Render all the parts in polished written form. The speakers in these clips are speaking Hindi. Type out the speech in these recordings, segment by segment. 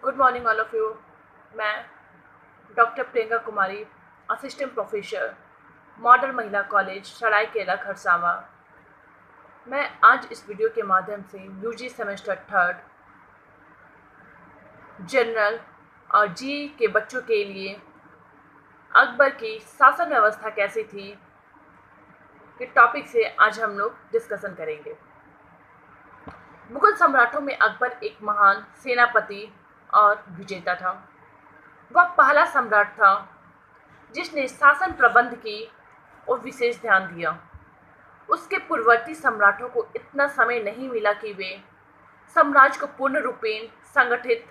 Good morning all of you. मैं doctor Priyanka Kumari, assistant professor, model महिला कॉलेज सरायकेला खरसावा। मैं आज इस वीडियो के माध्यम से यूजी सेमेस्टर थर्ड जनरल और जी के बच्चों के लिए अकबर की शासन व्यवस्था कैसी थी के टॉपिक से आज हम लोग डिस्कशन करेंगे। मुगल सम्राटों में अकबर एक महान सेनापति और विजेता था। वह पहला सम्राट था जिसने शासन प्रबंध की और विशेष ध्यान दिया। उसके पूर्ववर्ती सम्राटों को इतना समय नहीं मिला कि वे साम्राज्य को पूर्ण रूपेण संगठित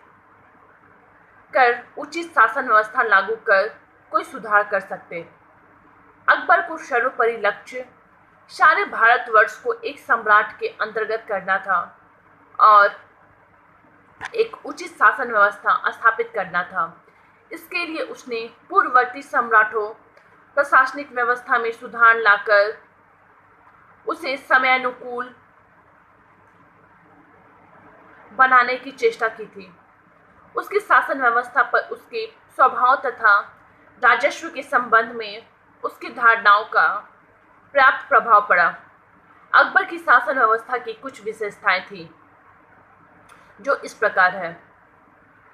कर उचित शासन व्यवस्था लागू कर कोई सुधार कर सकते। अकबर को सर्वोपरि लक्ष्य सारे भारतवर्ष को एक सम्राट के अंतर्गत करना था और एक उचित शासन व्यवस्था स्थापित करना था। इसके लिए उसने पूर्ववर्ती सम्राटों प्रशासनिक व्यवस्था में सुधार लाकर उसे समयानुकूल बनाने की चेष्टा की थी। उसकी शासन व्यवस्था पर उसके स्वभाव तथा राजस्व के संबंध में उसकी धारणाओं का पर्याप्त प्रभाव पड़ा। अकबर की शासन व्यवस्था की कुछ विशेषताएं थी जो इस प्रकार है।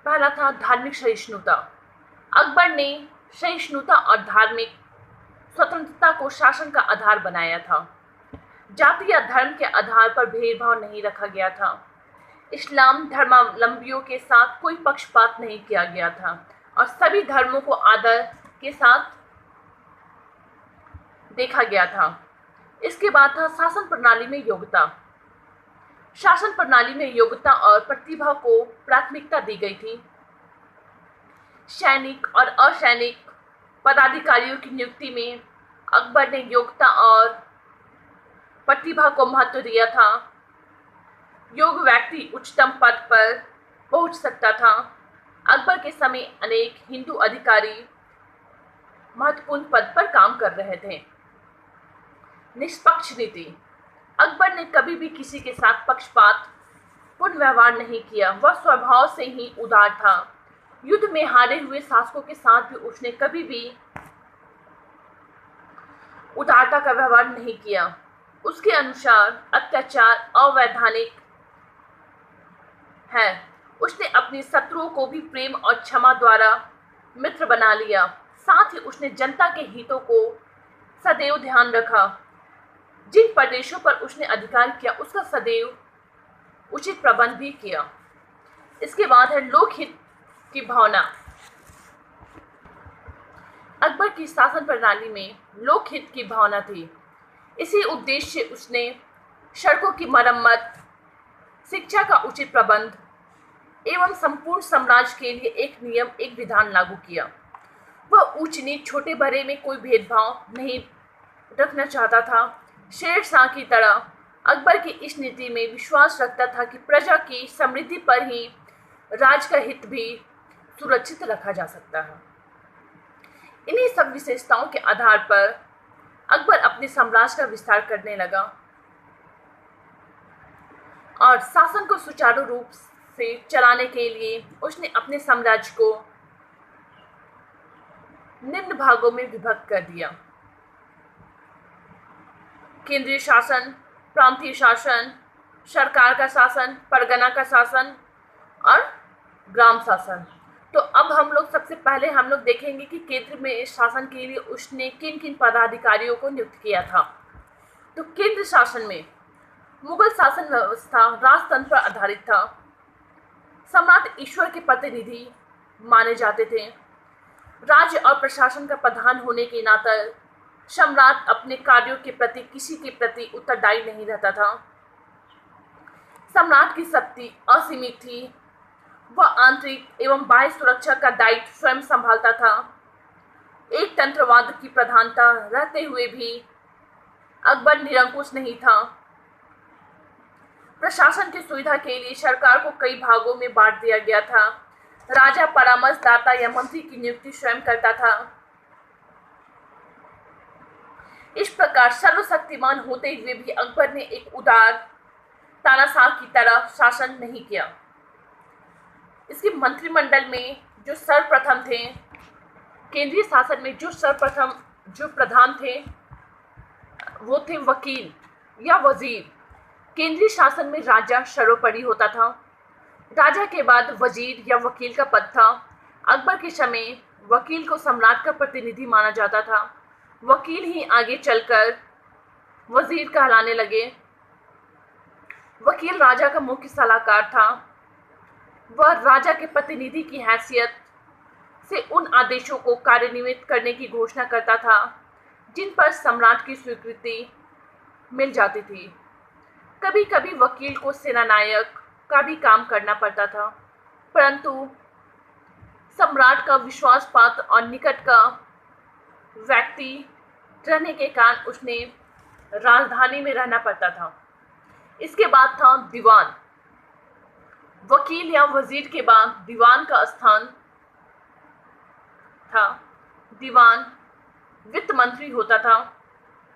पहला था धार्मिक सहिष्णुता। अकबर ने सहिष्णुता और धार्मिक स्वतंत्रता को शासन का आधार बनाया था। जाति या धर्म के आधार पर भेदभाव नहीं रखा गया था। इस्लाम धर्मावलंबियों के साथ कोई पक्षपात नहीं किया गया था और सभी धर्मों को आदर के साथ देखा गया था। इसके बाद था शासन प्रणाली में योग्यता। शासन प्रणाली में योग्यता और प्रतिभा को प्राथमिकता दी गई थी। सैनिक और असैनिक पदाधिकारियों की नियुक्ति में अकबर ने योग्यता और प्रतिभा को महत्व दिया था। योग्य व्यक्ति उच्चतम पद पर पहुंच सकता था। अकबर के समय अनेक हिंदू अधिकारी महत्वपूर्ण पद पर काम कर रहे थे। निष्पक्ष नीति। अकबर ने कभी भी किसी के साथ पक्षपात पूर्ण व्यवहार नहीं किया। वह स्वभाव से ही उदार था। युद्ध में हारे हुए शासकों के साथ भी उसने कभी भी उदारता का व्यवहार नहीं किया। उसके अनुसार अत्याचार अवैधानिक है। उसने अपने शत्रुओं को भी प्रेम और क्षमा द्वारा मित्र बना लिया। साथ ही उसने जनता के हितों को सदैव ध्यान रखा। जिन प्रदेशों पर उसने अधिकार किया उसका सदैव उचित प्रबंध भी किया। इसके बाद है लोकहित की भावना। अकबर की शासन प्रणाली में लोकहित की भावना थी। इसी उद्देश्य से उसने सड़कों की मरम्मत, शिक्षा का उचित प्रबंध एवं संपूर्ण साम्राज्य के लिए एक नियम एक विधान लागू किया। वह ऊंच नीच छोटे बड़े में कोई भेदभाव नहीं रखना चाहता था। शेरशाह की तरह अकबर की इस नीति में विश्वास रखता था कि प्रजा की समृद्धि पर ही राज का हित भी सुरक्षित रखा जा सकता है। इन्हीं सब विशेषताओं के आधार पर अकबर अपने साम्राज्य का विस्तार करने लगा और शासन को सुचारू रूप से चलाने के लिए उसने अपने साम्राज्य को निम्न भागों में विभक्त कर दिया। केंद्रीय शासन, प्रांतीय शासन, सरकार का शासन, परगना का शासन और ग्राम शासन। तो अब हम लोग सबसे पहले हम लोग देखेंगे कि केंद्र में शासन के लिए उसने किन किन पदाधिकारियों को नियुक्त किया था। तो केंद्र शासन में मुगल शासन व्यवस्था राजतंत्र पर आधारित था। सम्राट ईश्वर के प्रतिनिधि माने जाते थे। राज्य और प्रशासन का प्रधान होने के नाते सम्राट अपने कार्यों के प्रति किसी के प्रति उत्तरदायी नहीं रहता था। सम्राट की शक्ति असीमित थी। वह आंतरिक एवं बाह्य सुरक्षा का दायित्व स्वयं संभालता था। एक तंत्रवाद की प्रधानता रहते हुए भी अकबर निरंकुश नहीं था। प्रशासन की सुविधा के लिए सरकार को कई भागों में बांट दिया गया था। राजा परामर्शदाता या मंत्री की नियुक्ति स्वयं करता था। इस प्रकार सर्वशक्तिमान होते हुए भी अकबर ने एक उदार तानाशाह की तरह शासन नहीं किया। इसके मंत्रिमंडल में जो सर्वप्रथम थे, केंद्रीय शासन में जो प्रधान थे वो थे वकील या वजीर। केंद्रीय शासन में राजा सर्वोपरि होता था। राजा के बाद वजीर या वकील का पद था। अकबर के समय वकील को सम्राट का प्रतिनिधि माना जाता था। वकील ही आगे चलकर वजीर कहलाने लगे। वकील राजा का मुख्य सलाहकार था। वह राजा के प्रतिनिधि की हैसियत से उन आदेशों को कार्यान्वित करने की घोषणा करता था जिन पर सम्राट की स्वीकृति मिल जाती थी। कभी कभी वकील को सेनानायक का भी काम करना पड़ता था, परंतु सम्राट का विश्वासपात्र और निकट का व्यक्ति रहने के कारण उसने राजधानी में रहना पड़ता था। इसके बाद था दीवान। वकील या वजीर के बाद दीवान का स्थान था। दीवान वित्त मंत्री होता था।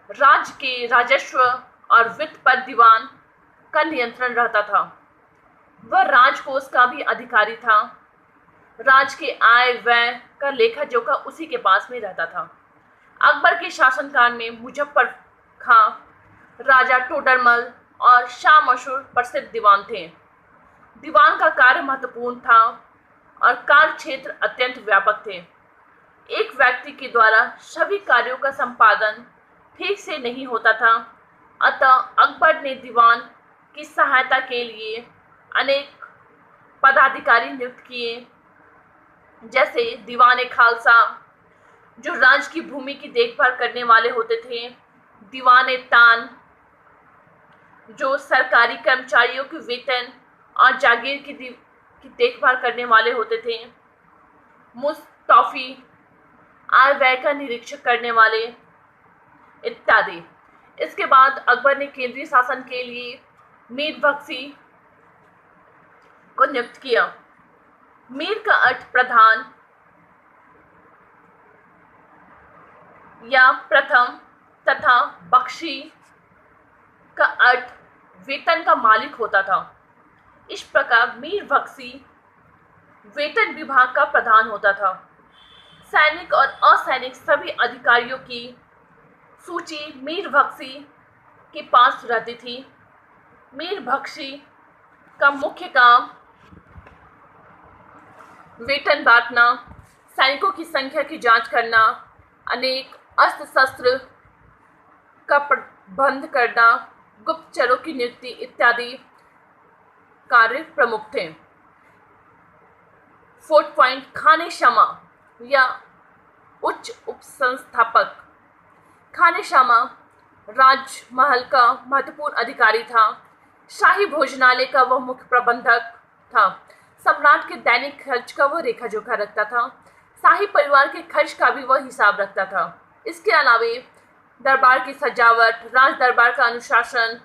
राज्य के राजस्व और वित्त पर दीवान का नियंत्रण रहता था। वह राजकोष का भी अधिकारी था। राज्य के आय व्यय का लेखा जोखा उसी के पास में रहता था। अकबर के शासनकाल में मुजफ्फर खां, राजा टोडरमल और शाह मशहूर प्रसिद्ध दीवान थे। दीवान का कार्य महत्वपूर्ण था और कार्य क्षेत्र अत्यंत व्यापक थे। एक व्यक्ति के द्वारा सभी कार्यों का संपादन ठीक से नहीं होता था, अतः अकबर ने दीवान की सहायता के लिए अनेक पदाधिकारी नियुक्त किए, जैसे दीवान खालसा जो राज्य की भूमि की देखभाल करने वाले होते थे, दीवान तान जो सरकारी कर्मचारियों के वेतन और जागीर की देखभाल करने वाले होते थे, मुस्तौफी आय व्यय का निरीक्षण करने वाले इत्यादि। इसके बाद अकबर ने केंद्रीय शासन के लिए मीर बख्शी को नियुक्त किया। मीर का अर्थ प्रधान या प्रथम तथा बख्शी का अर्थ वेतन का मालिक होता था। इस प्रकार मीर बख्शी वेतन विभाग का प्रधान होता था। सैनिक और असैनिक सभी अधिकारियों की सूची मीर बख्शी के पास रहती थी। मीर बख्शी का मुख्य काम वेतन बांटना, सैनिकों की संख्या की जांच करना, अनेक अस्त्र शस्त्र का प्रबंध करना, गुप्तचरों की नियुक्ति इत्यादि कार्य प्रमुख थे। 4th पॉइंट, खाने शमा या उच्च उपसंस्थापक। खाने शमा राजमहल का महत्वपूर्ण अधिकारी था। शाही भोजनालय का वह मुख्य प्रबंधक था। सम्राट के दैनिक खर्च का वह रेखा जोखा रखता था। शाही परिवार के खर्च का भी वह हिसाब रखता था। इसके अलावा दरबार की सजावट, राज दरबार का अनुशासन,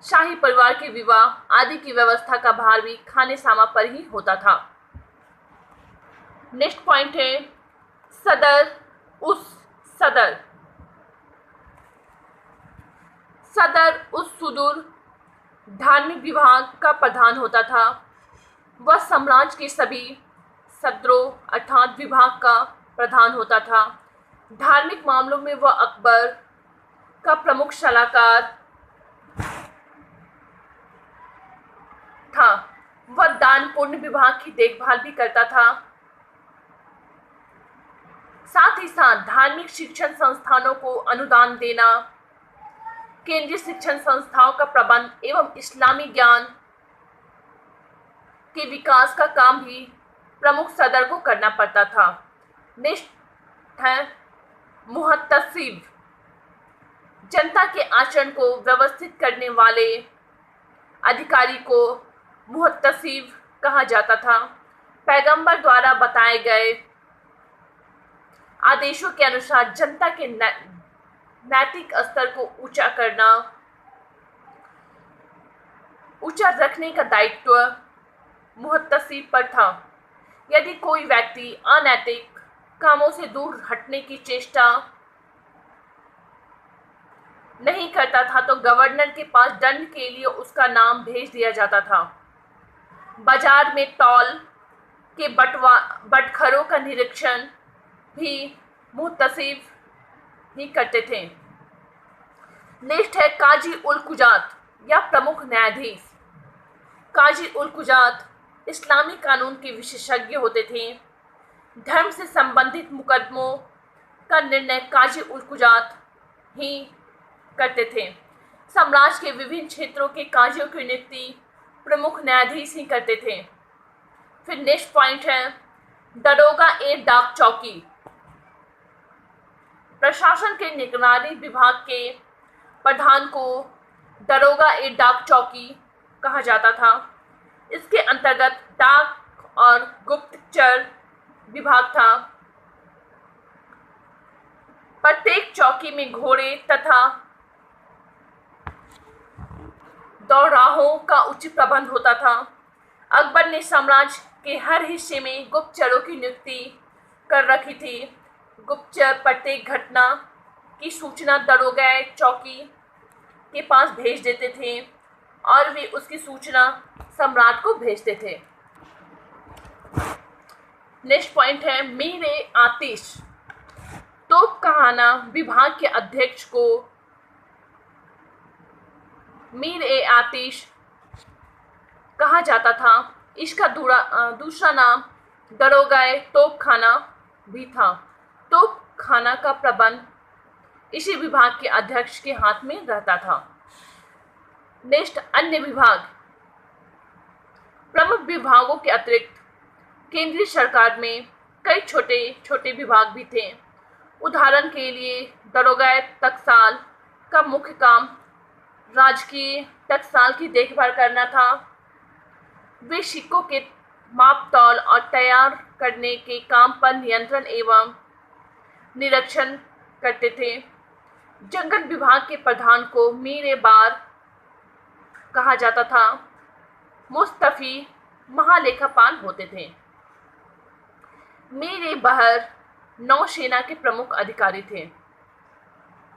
शाही परिवार के विवाह आदि की व्यवस्था का भार भी खाने सामा पर ही होता था। नेक्स्ट पॉइंट है सदर उस सदर। सदर उस सुदूर धार्मिक विभाग का प्रधान होता था। वह साम्राज्य के सभी सदरों अर्थात विभाग का प्रधान होता था। धार्मिक मामलों में वह अकबर का प्रमुख सलाहकार था। वह दान पुण्य विभाग की देखभाल भी करता था। साथ ही साथ धार्मिक शिक्षण संस्थानों को अनुदान देना, केंद्रीय शिक्षण संस्थाओं का प्रबंध एवं इस्लामी ज्ञान के विकास का काम भी प्रमुख सदर को करना पड़ता था। नेक्स्ट है मुहत्तसिब। जनता के आचरण को व्यवस्थित करने वाले अधिकारी को मुहत्तसिब कहा जाता था। पैगंबर द्वारा बताए गए आदेशों के अनुसार जनता के नैतिक स्तर को ऊंचा रखने का दायित्व मुहत्तसिब पर था। यदि कोई व्यक्ति अनैतिक कामों से दूर हटने की चेष्टा नहीं करता था तो गवर्नर के पास दंड के लिए उसका नाम भेज दिया जाता था। बाजार में तौल के बटखरों का निरीक्षण भी मुहतसिब ही करते थे। नेक्स्ट है काजी उल कुजात या प्रमुख न्यायाधीश। काजी उल कुजात इस्लामी कानून के विशेषज्ञ होते थे। धर्म से संबंधित मुकदमों का निर्णय काजी उल कुजात ही करते थे। साम्राज्य के विभिन्न क्षेत्रों के काजियों की नियुक्ति प्रमुख न्यायाधीश ही करते थे। फिर नेक्स्ट पॉइंट है दरोगा ए डाक चौकी। प्रशासन के निगरानी विभाग के प्रधान को दरोगा ए डाक चौकी कहा जाता था। इसके अंतर्गत डाक और गुप्तचर विभाग था। प्रत्येक चौकी में घोड़े तथा दौराहों का उचित प्रबंध होता था। अकबर ने साम्राज्य के हर हिस्से में गुप्तचरों की नियुक्ति कर रखी थी। गुप्तचर प्रत्येक घटना की सूचना दरोगा चौकी के पास भेज देते थे और वे उसकी सूचना सम्राट को भेजते थे। नेक्स्ट पॉइंट है मीर ए आतिश। तोपखाना विभाग के अध्यक्ष को मीर ए आतिश कहा जाता था। इसका दूसरा नाम दरोगाए तोपखाना भी था। तोपखाना का प्रबंध इसी विभाग के अध्यक्ष के हाथ में रहता था। नेक्स्ट अन्य विभाग। प्रमुख विभागों के अतिरिक्त केंद्रीय सरकार में कई छोटे छोटे विभाग भी थे। उदाहरण के लिए दरोगाए टकसाल का मुख्य काम राजकीय टकसाल की देखभाल करना था। वे सिक्कों के माप तौल और तैयार करने के काम पर नियंत्रण एवं निरीक्षण करते थे। जंगल विभाग के प्रधान को मीर ए बार कहा जाता था। मुस्तफी महालेखापाल होते थे। मीर ए बहर नौसेना के प्रमुख अधिकारी थे।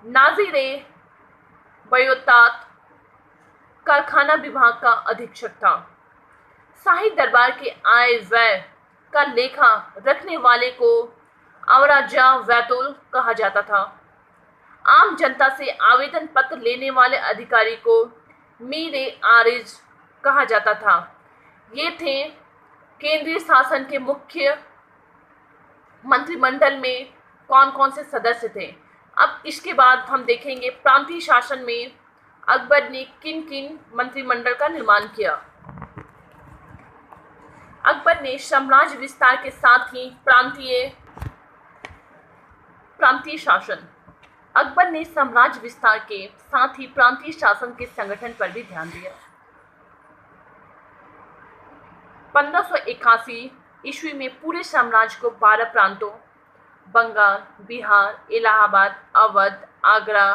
नाजिर ए बयोतात कारखाना विभाग का अधीक्षक था। शाही दरबार के आय व्यय का लेखा रखने वाले को अवराजा वैतुल कहा जाता था। आम जनता से आवेदन पत्र लेने वाले अधिकारी को मीर ए आरिज कहा जाता था। ये थे केंद्रीय शासन के मुख्य मंत्रिमंडल में कौन कौन से सदस्य थे। अब इसके बाद हम देखेंगे प्रांतीय शासन में अकबर ने किन किन मंत्रिमंडल का निर्माण किया। अकबर ने साम्राज्य विस्तार के साथ ही प्रांतीय शासन अकबर ने साम्राज्य विस्तार के साथ ही प्रांतीय शासन के संगठन पर भी ध्यान दिया। 1581 ईस्वी में पूरे साम्राज्य को 12 प्रांतों बंगाल, बिहार, इलाहाबाद, अवध, आगरा,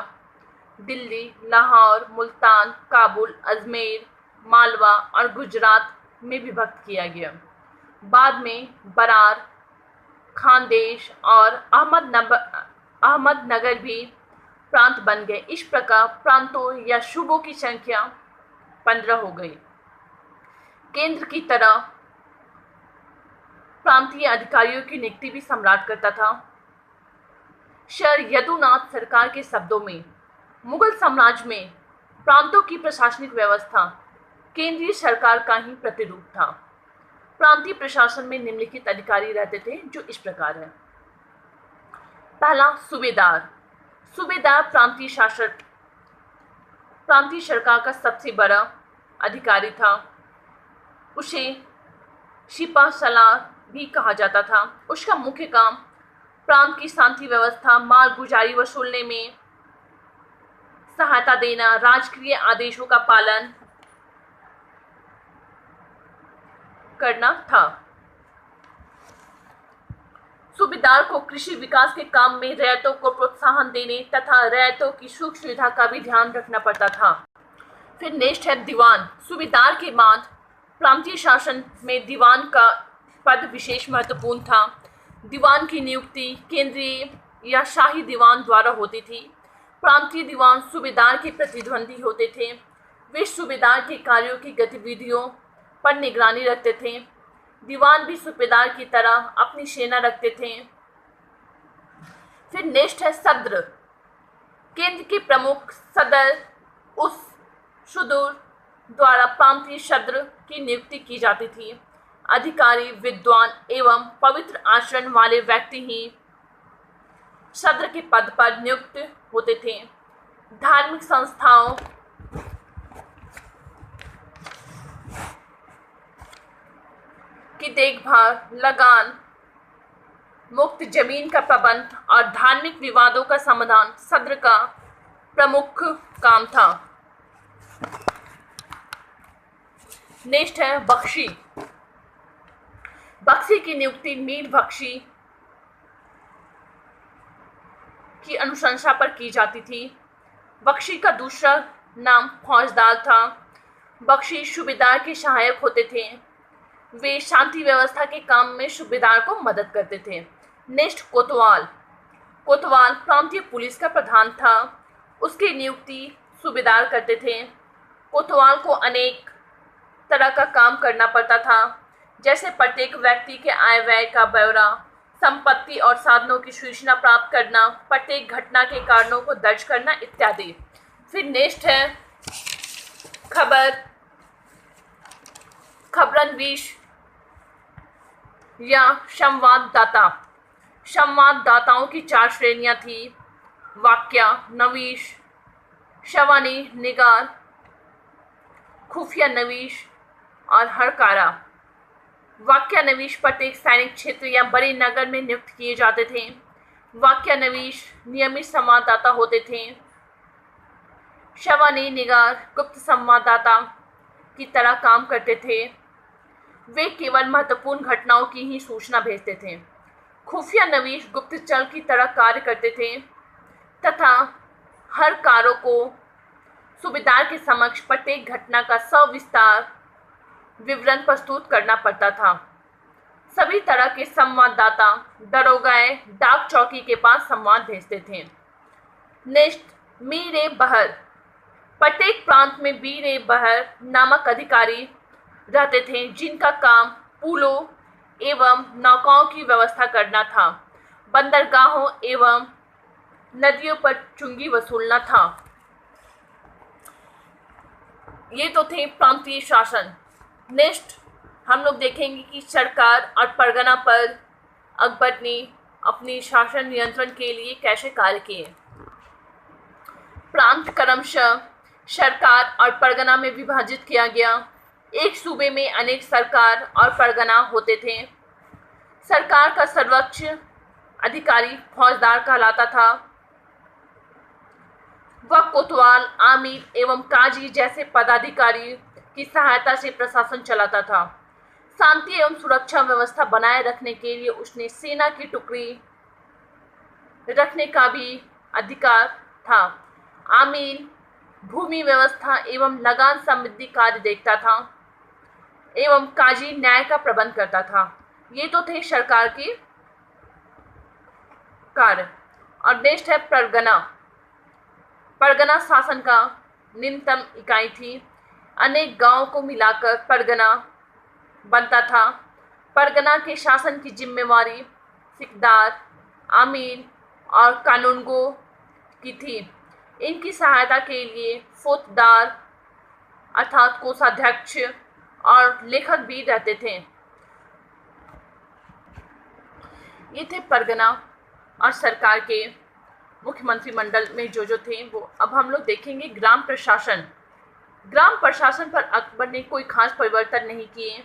दिल्ली, लाहौर, मुल्तान, काबुल, अजमेर, मालवा और गुजरात में विभक्त किया गया। बाद में बरार, खानदेश और अहमदनगर भी प्रांत बन गए। इस प्रकार प्रांतों या सूबों की संख्या 15 हो गई। केंद्र की तरह प्रांतीय अधिकारियों की नियुक्ति भी सम्राट करता था। सर यदुनाथ सरकार के शब्दों में मुगल साम्राज्य में प्रांतों की प्रशासनिक व्यवस्था केंद्रीय सरकार का ही प्रतिरूप था। प्रांतीय प्रशासन में निम्नलिखित अधिकारी रहते थे जो इस प्रकार है। पहला सूबेदार। सूबेदार प्रांतीय सरकार का सबसे बड़ा अधिकारी था। उसे सिपा सलार भी कहा जाता था। उसका मुख्य काम प्रांत की शांति व्यवस्था, माल गुजारी वसूलने में सहायता देना, राजकीय आदेशों का पालन करना था। सूबेदार को कृषि विकास के काम में रैयतों को प्रोत्साहन देने तथा रैयतों की सुख सुविधा का भी ध्यान रखना पड़ता था। फिर नेक्स्ट है दीवान। सूबेदार के बाद प्रांतीय शासन में दीवान का पद विशेष महत्वपूर्ण था। दीवान की नियुक्ति केंद्रीय या शाही दीवान द्वारा होती थी। प्रांतीय दीवान सूबेदार के प्रतिद्वंदी होते थे। वे सूबेदार के कार्यों की गतिविधियों पर निगरानी रखते थे। दीवान भी सूबेदार की तरह अपनी सेना रखते थे। फिर नेक्स्ट है सद्र। केंद्र के प्रमुख सदर उस सुदूर द्वारा प्रांतीय सद्र की नियुक्ति की जाती थी। अधिकारी, विद्वान एवं पवित्र आचरण वाले व्यक्ति ही सद्र के पद पर नियुक्त होते थे। धार्मिक संस्थाओं की देखभाल, लगान, मुक्त जमीन का प्रबंध और धार्मिक विवादों का समाधान सद्र का प्रमुख काम था। नेक्स्ट है बख्शी। बख्शी की नियुक्ति मीर बख्शी की अनुशंसा पर की जाती थी। बख्शी का दूसरा नाम फौजदार था। बख्शी सूबेदार के सहायक होते थे। वे शांति व्यवस्था के काम में सूबेदार को मदद करते थे। नेक्स्ट कोतवाल। कोतवाल प्रांतीय पुलिस का प्रधान था। उसकी नियुक्ति सूबेदार करते थे। कोतवाल को अनेक तरह का काम करना पड़ता था, जैसे प्रत्येक व्यक्ति के आय व्यय का ब्यौरा, संपत्ति और साधनों की सूचना प्राप्त करना, प्रत्येक घटना के कारणों को दर्ज करना इत्यादि। फिर नेक्स्ट है खबरनवीश या संवाददाता। संवाददाताओं की 4 श्रेणियां थी: वाक्या नवीश, शवानी निगार, खुफिया नवीश और हरकारा। वाक्या नवीश प्रत्येक सैनिक क्षेत्र या बड़े नगर में नियुक्त किए जाते थे। वाक्या नवीश नियमित संवाददाता होते थे। शवानी निगार गुप्त संवाददाता की तरह काम करते थे। वे केवल महत्वपूर्ण घटनाओं की ही सूचना भेजते थे। खुफिया नवीश गुप्तचर की तरह कार्य करते थे तथा हर कारों को सूबेदार के समक्ष प्रत्येक घटना का सविस्तार विवरण प्रस्तुत करना पड़ता था। सभी तरह के संवाददाता दरोगाए डाक चौकी के पास संवाद भेजते थे। नेक्स्ट मीर बहर। प्रत्येक प्रांत में मीर बहर नामक अधिकारी रहते थे, जिनका काम पुलों एवं नौकाओं की व्यवस्था करना था, बंदरगाहों एवं नदियों पर चुंगी वसूलना था। ये तो थे प्रांतीय शासन। नेक्स्ट हम लोग देखेंगे कि सरकार और परगना पर अकबर ने अपनी शासन नियंत्रण के लिए कैसे कार्य किए। प्रांत क्रमशः सरकार और परगना में विभाजित किया गया। एक सूबे में अनेक सरकार और परगना होते थे। सरकार का सर्वोच्च अधिकारी फौजदार कहलाता था। वह कोतवाल, आमिर एवं काजी जैसे पदाधिकारी की सहायता से प्रशासन चलाता था। शांति एवं सुरक्षा व्यवस्था बनाए रखने के लिए उसने सेना की टुकड़ी रखने का भी अधिकार था। आमिर भूमि व्यवस्था एवं लगान संबंधी कार्य देखता था एवं काजी न्याय का प्रबंध करता था। ये तो थे सरकार के कार्य। और नेक्स्ट है परगना। परगना शासन का निम्नतम इकाई थी। अनेक गांवों को मिलाकर परगना बनता था। परगना के शासन की जिम्मेवारी सिकदार, आमीर और कानूनगो की थी। इनकी सहायता के लिए फौजदार अर्थात कोषाध्यक्ष और लेखक भी रहते थे। ये थे परगना और सरकार के मुख्यमंत्री मंडल में जो थे वो। अब हम लोग देखेंगे ग्राम प्रशासन। ग्राम प्रशासन पर अकबर ने कोई खास परिवर्तन नहीं किए।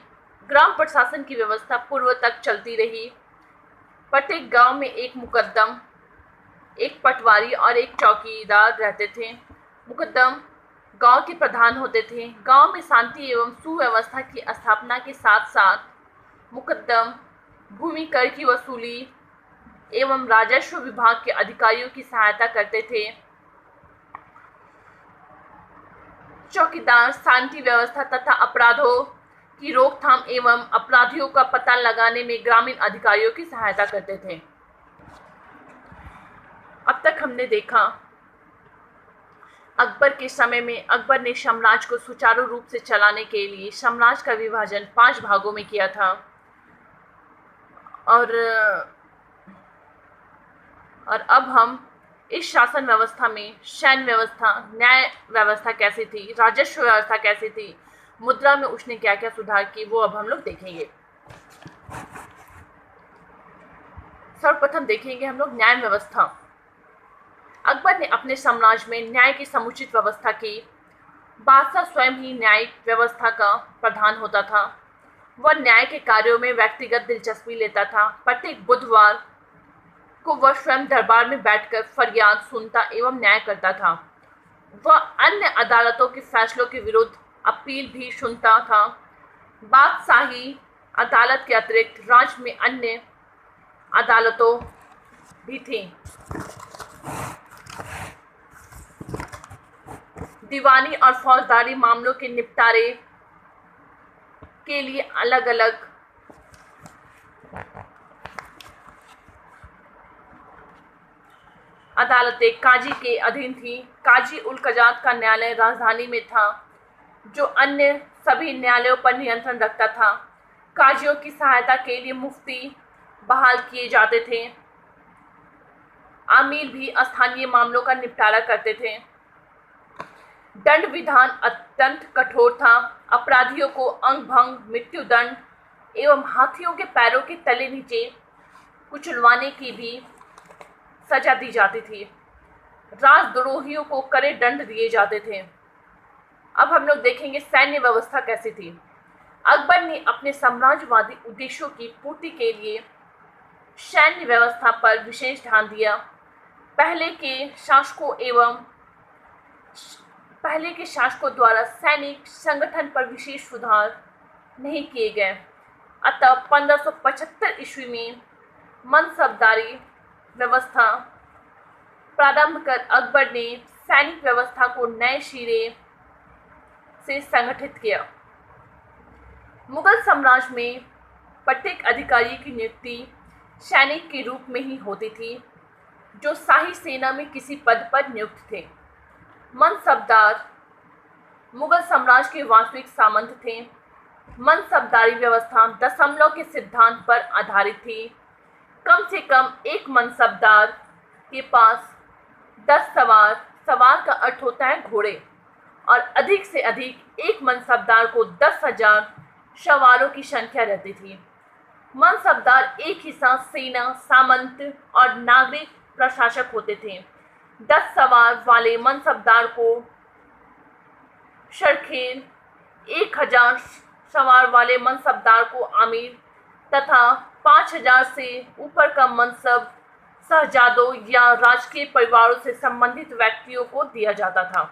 ग्राम प्रशासन की व्यवस्था पूर्व तक चलती रही। प्रत्येक गांव में एक मुकद्दम, एक पटवारी और एक चौकीदार रहते थे। मुकद्दम गांव के प्रधान होते थे। गांव में शांति एवं सुव्यवस्था की स्थापना के साथ साथ मुकद्दम भूमि कर की वसूली एवं राजस्व विभाग के अधिकारियों की सहायता करते थे। चौकीदार शांति व्यवस्था तथा अपराधों की रोकथाम एवं अपराधियों का पता लगाने में ग्रामीण अधिकारियों की सहायता करते थे। अब तक हमने देखा अकबर के समय में अकबर ने साम्राज्य को सुचारू रूप से चलाने के लिए साम्राज्य का विभाजन 5 भागों में किया था। और अब हम इस शासन व्यवस्था में सैन्य व्यवस्था, न्याय व्यवस्था कैसी थी, राजस्व व्यवस्था कैसी थी, मुद्रा में उसने क्या क्या सुधार किए, वो अब हम लोग देखेंगे। सर्वप्रथम देखेंगे हम लोग न्याय व्यवस्था। अकबर ने अपने साम्राज्य में न्याय की समुचित व्यवस्था की। बादशाह स्वयं ही न्यायिक व्यवस्था का प्रधान होता था। वह न्याय के कार्यों में व्यक्तिगत दिलचस्पी लेता था। प्रत्येक बुधवार को वह स्वयं दरबार में बैठकर फरियाद सुनता एवं न्याय करता था। वह अन्य अदालतों के फैसलों के विरुद्ध अपील भी सुनता था। बादशाही अदालत के अतिरिक्त राज्य में अन्य अदालतों भी थीं। दीवानी और फौजदारी मामलों के निपटारे के लिए अलग अलग अदालतें काजी के अधीन थी। काजी उल कजात का न्यायालय राजधानी में था, जो अन्य सभी न्यायालयों पर नियंत्रण रखता था। काजियों की सहायता के लिए मुफ्ती बहाल किए जाते थे। आमीर भी स्थानीय मामलों का निपटारा करते थे। दंड विधान अत्यंत कठोर था। अपराधियों को अंग भंग, मृत्युदंड एवं हाथियों के पैरों के तले नीचे कुचलवाने की भी सजा दी जाती थी। राजद्रोहियों को कड़े दंड दिए जाते थे। अब हम लोग देखेंगे सैन्य व्यवस्था कैसी थी। अकबर ने अपने साम्राज्यवादी उद्देश्यों की पूर्ति के लिए सैन्य व्यवस्था पर विशेष ध्यान दिया। पहले के शासकों द्वारा सैनिक संगठन पर विशेष सुधार नहीं किए गए। अतः 1575 ईस्वी में मनसबदारी व्यवस्था प्रारंभ कर अकबर ने सैनिक व्यवस्था को नए सिरे से संगठित किया। मुगल साम्राज्य में प्रत्येक अधिकारी की नियुक्ति सैनिक के रूप में ही होती थी, जो शाही सेना में किसी पद पर नियुक्त थे। मनसबदार मुगल साम्राज्य के वास्तविक सामंत थे। मनसबदारी व्यवस्था दशमलव के सिद्धांत पर आधारित थी। कम से कम एक मनसबदार के पास 10 सवार, सवार का अर्थ होता है घोड़े, और अधिक से अधिक एक मनसबदार को 10,000 सवारों की संख्या रहती थी। मनसबदार एक ही साथ सेना, सामंत और नागरिक प्रशासक होते थे। 10 सवार वाले मनसबदार को सरखेल, 1000 सवार वाले मनसबदार को आमिर तथा 5000 से ऊपर का मनसब शहजादों या राजकीय परिवारों से संबंधित व्यक्तियों को दिया जाता था।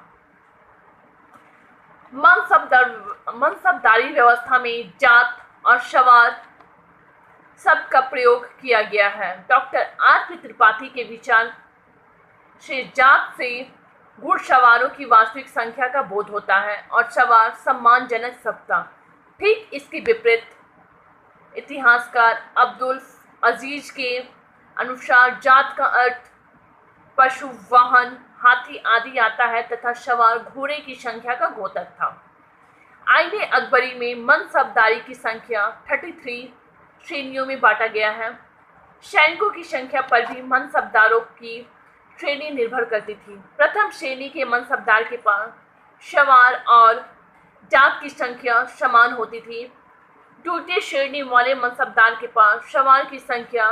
मनसबदारी व्यवस्था में जात और सवार शब्द का प्रयोग किया गया है। Doctor RP. त्रिपाठी के विचार से जात से घुड़सवारों की वास्तविक संख्या का बोध होता है और सवार सम्मानजनक शब्द था। ठीक इसके विपरीत इतिहासकार अब्दुल अजीज के अनुसार जात का अर्थ पशु, वाहन, हाथी आदि आता है तथा सवार घोड़े की संख्या का घोतक था। आईने अकबरी में मनसबदारी की संख्या 33 श्रेणियों में बांटा गया है। सैनिकों की संख्या पर भी मनसबदारों की श्रेणी निर्भर करती थी। प्रथम श्रेणी के मनसबदार के पास सवार और जात की संख्या समान होती थी। द्वितीय श्रेणी वाले मनसबदार के पास सवार की संख्या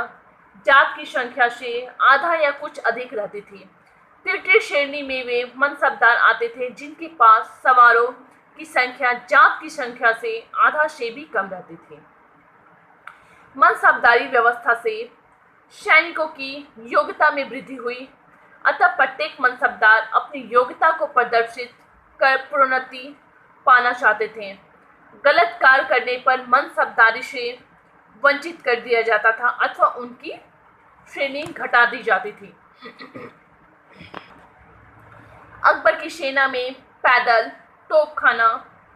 जात की संख्या से आधा या कुछ अधिक रहती थी। तृतीय श्रेणी में वे मनसबदार आते थे जिनके पास सवारों की संख्या जात की संख्या से आधा से भी कम रहती थी। मनसबदारी व्यवस्था से सैनिकों की योग्यता में वृद्धि हुई। अतः प्रत्येक मनसबदार अपनी योग्यता को प्रदर्शित कर प्रोन्नति पाना चाहते थे। गलत कार्य करने पर मनसबदारी से वंचित कर दिया जाता था अथवा उनकी श्रेणी घटा दी जाती थी। अकबर की सेना में पैदल, तोपखाना,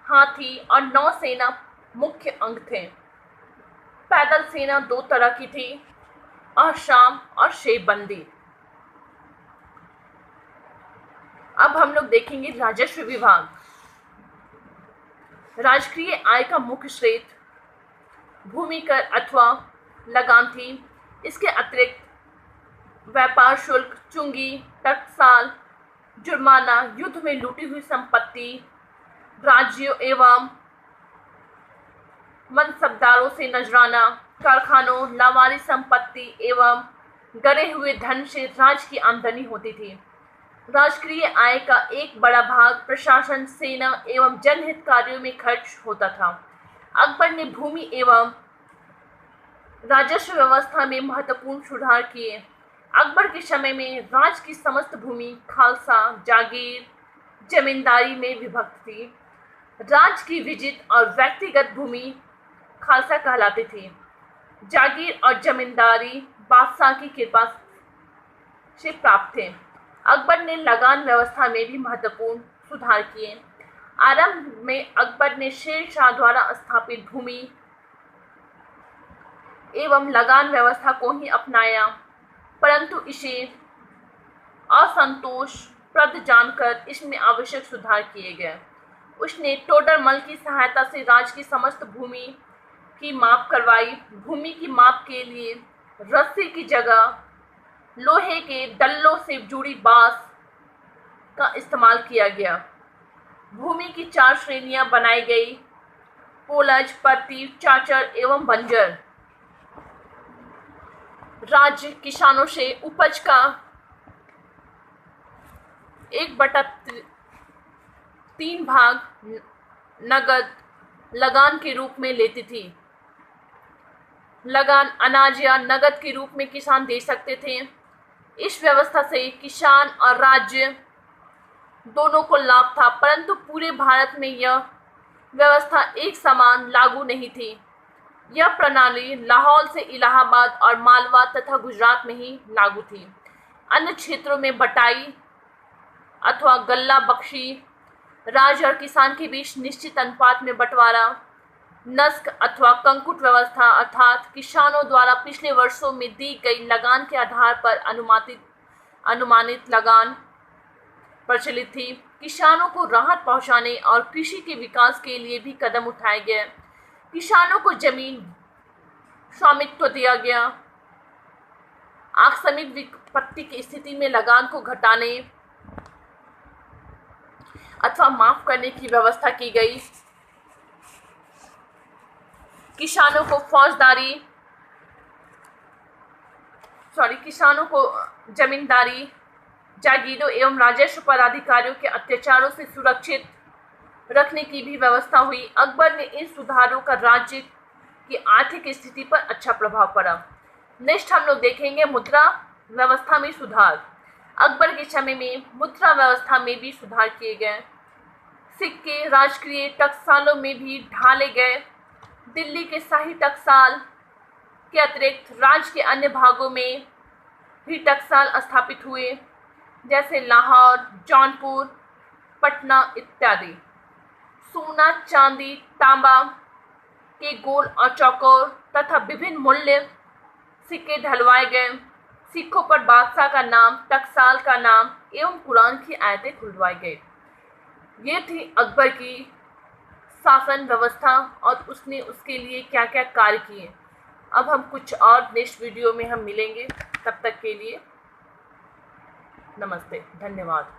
हाथी और नौसेना मुख्य अंग थे। पैदल सेना 2 तरह की थी, अहसाम और शेबंदी। अब हम लोग देखेंगे राजस्व विभाग। राजकीय आय का मुख्य स्रोत भूमि कर अथवा लगान थी। इसके अतिरिक्त व्यापार शुल्क, चुंगी, टकसाल, जुर्माना, युद्ध में लूटी हुई संपत्ति, राज्यों एवं मनसबदारों से नजराना, कारखानों, लावारिस संपत्ति एवं गड़े हुए धन से राज्य की आमदनी होती थी। राजकीय आय का एक बड़ा भाग प्रशासन, सेना एवं जनहित कार्यों में खर्च होता था। अकबर ने भूमि एवं राजस्व व्यवस्था में महत्वपूर्ण सुधार किए। अकबर के समय में राज्य की समस्त भूमि खालसा, जागीर, जमींदारी में विभक्त थी। राज्य की विजित और व्यक्तिगत भूमि खालसा कहलाती थी। जागीर और जमींदारी बादशाह की कृपा से प्राप्त थे। अकबर ने लगान व्यवस्था में भी महत्वपूर्ण सुधार किए। आरंभ में अकबर ने शेर शाह द्वारा स्थापित भूमि एवं लगान व्यवस्था को ही अपनाया, परंतु इसे असंतोषप्रद जानकर इसमें आवश्यक सुधार किए गए। उसने टोडरमल की सहायता से राज्य की समस्त भूमि की माप करवाई। भूमि की माप के लिए रस्सी की जगह लोहे के डल्लों से जुड़ी बांस का इस्तेमाल किया गया। भूमि की 4 श्रेणियां बनाई गई: पोलज, परती, चाचर एवं बंजर। राज्य किसानों से उपज का 1/3 भाग नगद लगान के रूप में लेती थी। लगान अनाज या नगद के रूप में किसान दे सकते थे। इस व्यवस्था से किसान और राज्य दोनों को लाभ था, परंतु पूरे भारत में यह व्यवस्था एक समान लागू नहीं थी। यह प्रणाली लाहौर से इलाहाबाद और मालवा तथा गुजरात में ही लागू थी। अन्य क्षेत्रों में बटाई अथवा गल्ला बख्शी, राज्य और किसान के बीच निश्चित अनुपात में बंटवारा, नस्क अथवा कंकुट व्यवस्था अर्थात किसानों द्वारा पिछले वर्षों में दी गई लगान के आधार पर अनुमानित लगान प्रचलित थी। किसानों को राहत पहुंचाने और कृषि के विकास के लिए भी कदम उठाए गए। किसानों को जमीन स्वामित्व दिया गया। आकस्मिक विपत्ति की स्थिति में लगान को घटाने अथवा माफ करने की व्यवस्था की गई। किसानों को जमींदारी, जागीरों एवं राजस्व पदाधिकारियों के अत्याचारों से सुरक्षित रखने की भी व्यवस्था हुई। अकबर ने इन सुधारों का राज्य की आर्थिक स्थिति पर अच्छा प्रभाव पड़ा। नेक्स्ट हम लोग देखेंगे मुद्रा व्यवस्था में सुधार। अकबर के समय में मुद्रा व्यवस्था में भी सुधार किए गए। सिक्के राजकीय टकसालों में भी ढाले गए। दिल्ली के शाही टकसाल के अतिरिक्त राज्य के अन्य भागों में भी टकसाल स्थापित हुए, जैसे लाहौर, जौनपुर, पटना इत्यादि। सोना, चांदी, तांबा के गोल और चौकोर तथा विभिन्न मूल्य सिक्के ढलवाए गए। सिक्कों पर बादशाह का नाम, टकसाल का नाम एवं कुरान की आयतें खुलवाई गई। ये थी अकबर की शासन व्यवस्था और उसने उसके लिए क्या क्या कार्य किए। अब हम कुछ और नेक्स्ट वीडियो में हम मिलेंगे। तब तक के लिए नमस्ते, धन्यवाद।